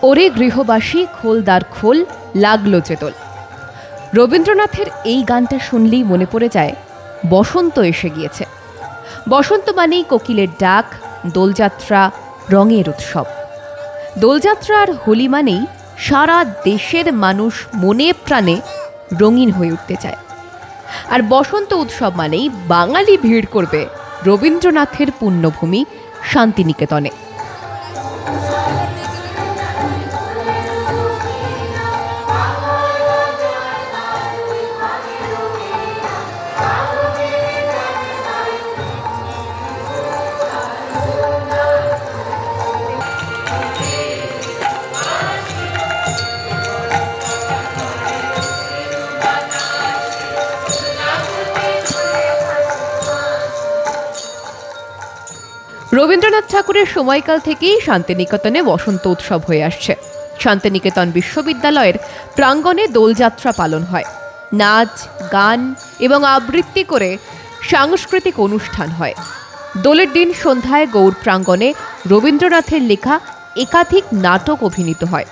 ওরে গৃহবাসী খোলদার খোল লাগলো চেতল। রবীন্দ্রনাথের এই গানটা শুনলেই মনে পড়ে যায় বসন্ত এসে গিয়েছে। বসন্ত মানেই কোকিলের ডাক, দোলযাত্রা, রঙের উৎসব। দোলযাত্রা আর হোলি মানেই সারা দেশের মানুষ মনে প্রাণে রঙিন হয়ে উঠতে চায়। আর বসন্ত উৎসব মানেই বাঙালি ভিড় করবে রবীন্দ্রনাথের পুণ্যভূমি শান্তিনিকেতনে। রবীন্দ্রনাথ ঠাকুরের সময়কাল থেকেই শান্তিনিকেতনে বসন্ত উৎসব হয়ে আসছে। শান্তিনিকেতন বিশ্ববিদ্যালয়ের প্রাঙ্গণে দোলযাত্রা পালন হয়। নাচ, গান এবং আবৃত্তি করে সাংস্কৃতিক অনুষ্ঠান হয়। দোলের দিন সন্ধ্যায় গৌড় প্রাঙ্গণে রবীন্দ্রনাথের লেখা একাধিক নাটক অভিনীত হয়।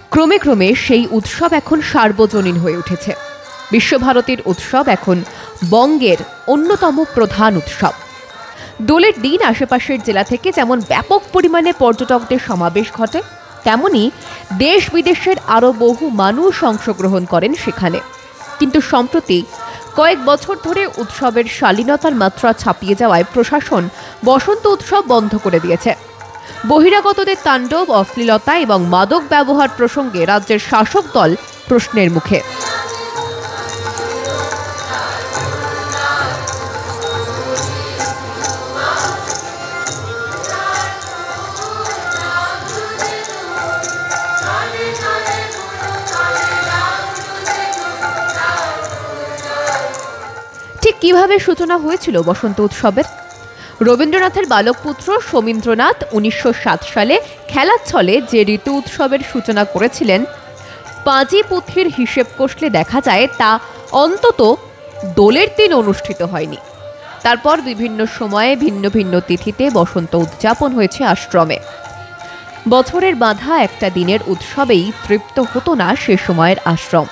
ক্রমে ক্রমে সেই উৎসব এখন সার্বজনীন হয়ে উঠেছে। বিশ্বভারতীর উৎসব এখন বঙ্গের অন্যতম প্রধান উৎসব। দোলের দিন আশেপাশের জেলা থেকে যেমন ব্যাপক পরিমাণে পর্যটকদের সমাবেশ ঘটে, তেমনি দেশ বিদেশের আরও বহু মানুষ অংশগ্রহণ করেন সেখানে। কিন্তু সম্প্রতি কয়েক বছর ধরে উৎসবের শালীনতার মাত্রা ছাপিয়ে যাওয়ায় প্রশাসন বসন্ত উৎসব বন্ধ করে দিয়েছে। বহিরাগতদের তাণ্ডব, অশ্লীলতা এবং মাদক ব্যবহার প্রসঙ্গে রাজ্যের শাসক দল প্রশ্নের মুখে। ঠিক কিভাবে সূচনা হয়েছিল বসন্ত উৎসবের? রবীন্দ্রনাথের বালক পুত্র সোমীন্দ্রনাথ 1907 সালে খেলার ছলে যে ঋতু উৎসবের সূচনা করেছিলেন, পাঁজি পুঁথির হিসেব কষলে দেখা যায় তা অন্তত দোলের দিন অনুষ্ঠিত হয়নি। তারপর বিভিন্ন সময়ে ভিন্ন ভিন্ন তিথিতে বসন্ত উদযাপন হয়েছে আশ্রমে। বছরের বাঁধা একটা দিনের উৎসবেই তৃপ্ত হতো না সে সময়ের আশ্রম।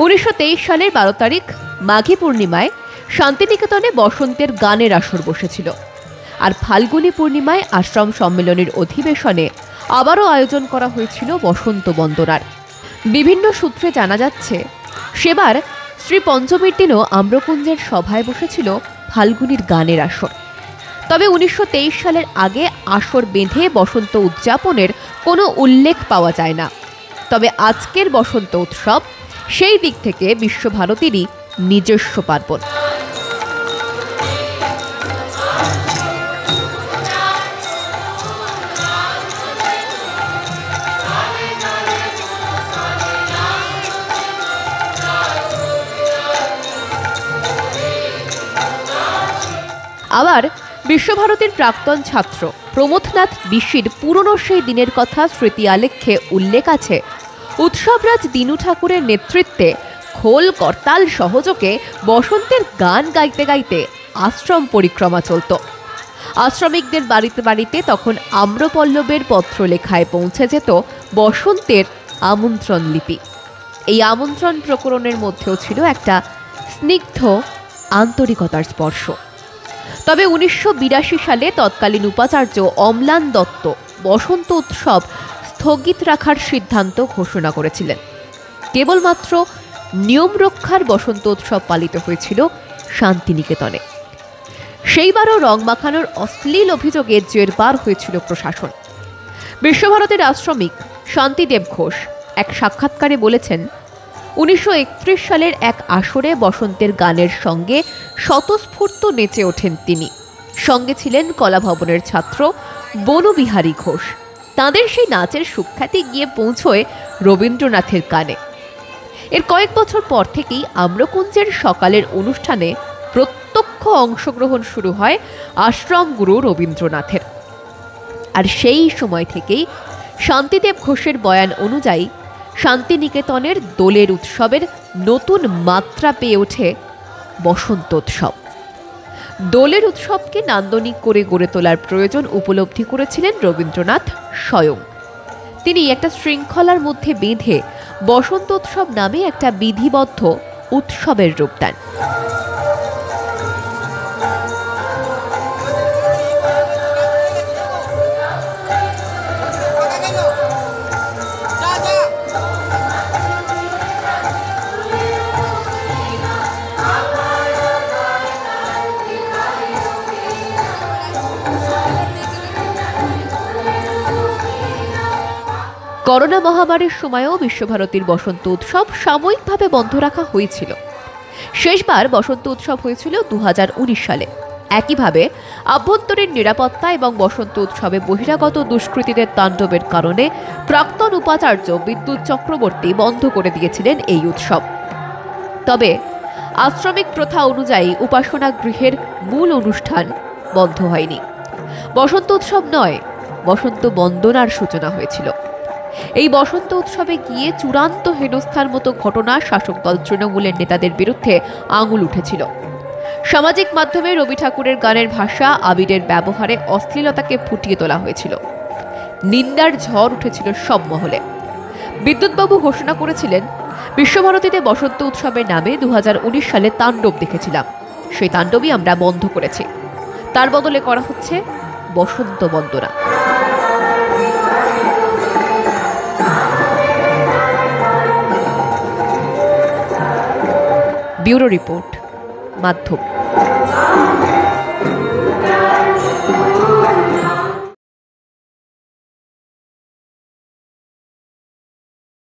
1923 সালের 12 তারিখ মাঘী পূর্ণিমায় শান্তিনিকেতনে বসন্তের গানের আসর বসেছিল। আর ফাল্গুনী পূর্ণিমায় আশ্রম সম্মেলনের অধিবেশনে আবারও আয়োজন করা হয়েছিল বসন্ত বন্দনার। বিভিন্ন সূত্রে জানা যাচ্ছে সেবার শ্রী পঞ্চমীর দিনও আম্রকুঞ্জের সভায় বসেছিল ফাল্গুনীর গানের আসর। তবে 1923 সালের আগে আসর বেঁধে বসন্ত উদযাপনের কোনো উল্লেখ পাওয়া যায় না। তবে আজকের বসন্ত উৎসব সেই দিক থেকে বিশ্বভারতীরই নিজস্ব পার্বণ। আবার বিশ্বভারতীর প্রাক্তন ছাত্র প্রমথনাথ ঋষির পুরনো সেই দিনের কথা স্মৃতি আলেখ্যে উল্লেখ আছে, উৎসবরাজ দীনু ঠাকুরের নেতৃত্বে খোল, করতাল সহযোগে বসন্তের গান গাইতে গাইতে আশ্রম পরিক্রমা চলত। আশ্রমিকদের বাড়িতে বাড়িতে তখন আম্রপল্লবের পত্র লেখায় পৌঁছে যেত বসন্তের আমন্ত্রণ লিপি। এই আমন্ত্রণ প্রকরণের মধ্যেও ছিল একটা স্নিগ্ধ আন্তরিকতার স্পর্শ। তবে 1982 সালে তৎকালীন উপাচার্য অম্লান দত্ত বসন্ত উৎসব স্থগিত রাখার সিদ্ধান্ত ঘোষণা করেছিলেন। কেবলমাত্র নিয়ম রক্ষার বসন্ত উৎসব পালিত হয়েছিল শান্তিনিকেতনে। সেইবারও রং মাখানোর অশ্লীল অভিযোগে জেরবার হয়েছিল প্রশাসন। বিশ্বভারতীর আশ্রমিক শান্তিদেব ঘোষ এক সাক্ষাৎকারে বলেছেন, 1931 সালের এক আসরে বসন্তের গানের সঙ্গে স্বতঃস্ফূর্ত নেচে ওঠেন তিনি। সঙ্গে ছিলেন কলাভবনের ছাত্র বনবিহারী ঘোষ। তাঁদের সেই নাচের সুখ্যাতি গিয়ে পৌঁছয় রবীন্দ্রনাথের কানে। এর কয়েক বছর পর থেকেই আম্রকুঞ্জের সকালের অনুষ্ঠানে প্রত্যক্ষ অংশগ্রহণ শুরু হয় আশ্রম গুরু রবীন্দ্রনাথের। আর সেই সময় থেকেই শান্তিদেব ঘোষের বয়ান অনুযায়ী শান্তিনিকেতনের দোলের উৎসবের নতুন মাত্রা পেয়ে ওঠে বসন্ত উৎসব। দোলের উৎসবকে নান্দনিক করে গড়ে তোলার প্রয়োজন উপলব্ধি করেছিলেন রবীন্দ্রনাথ স্বয়ং। তিনি একটা শৃঙ্খলার মধ্যে বেঁধে বসন্ত উৎসব নামে একটা বিধিবদ্ধ উৎসবের রূপ দেন। করোনা মহামারীর সময়েও বিশ্বভারতীর বসন্ত উৎসব সাময়িকভাবে বন্ধ রাখা হয়েছিল। শেষবার বসন্ত উৎসব হয়েছিল 2019 সালে। একইভাবে আভ্যন্তরীণ নিরাপত্তা এবং বসন্ত উৎসবে বহিরাগত দুষ্কৃতীদের তাণ্ডবের কারণে প্রাক্তন উপাচার্য বিদ্যুৎ চক্রবর্তী বন্ধ করে দিয়েছিলেন এই উৎসব। তবে আশ্রমিক প্রথা অনুযায়ী উপাসনা গৃহের মূল অনুষ্ঠান বন্ধ হয়নি। বসন্ত উৎসব নয়, বসন্ত বন্দনার সূচনা হয়েছিল। এই বসন্ত উৎসবে গিয়ে চূড়ান্ত হেনস্থার মতো ঘটনা শাসক দল তৃণমূলের নেতাদের বিরুদ্ধে আঙুল উঠেছিল। সামাজিক মাধ্যমে রবি ঠাকুরের গানের ভাষা, আবিরের ব্যবহারে অশ্লীলতাকে ফুটিয়ে তোলা হয়েছিল। নিন্দার ঝড় উঠেছিল সব মহলে। বিদ্যুৎবাবু ঘোষণা করেছিলেন, বিশ্বভারতীতে বসন্ত উৎসবের নামে 2019 সালে তাণ্ডব দেখেছিলাম, সেই তাণ্ডবই আমরা বন্ধ করেছি। তার বদলে করা হচ্ছে বসন্ত বন্দনা। ব্যুরো রিপোর্ট, মাধ্যম।